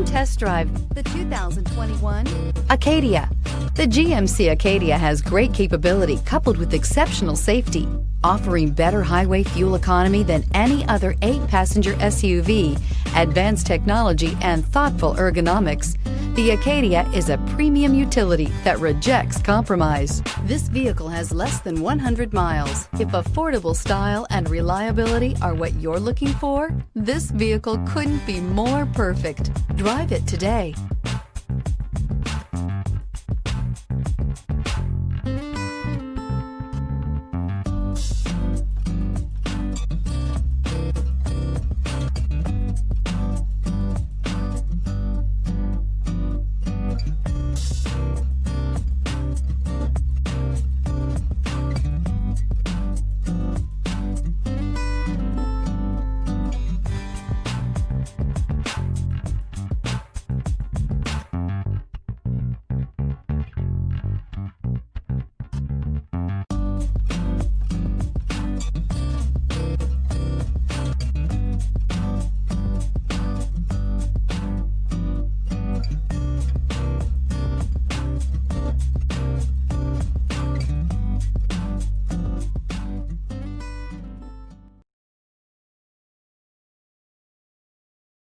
test drive the 2021 Acadia. The GMC Acadia has great capability coupled with exceptional safety, offering better highway fuel economy than any other 8-passenger SUV, advanced technology, and thoughtful ergonomics. The Acadia is a premium utility that rejects compromise. This vehicle has less than 100 miles. If affordable style and reliability are what you're looking for, this vehicle couldn't be more perfect. Drive it today.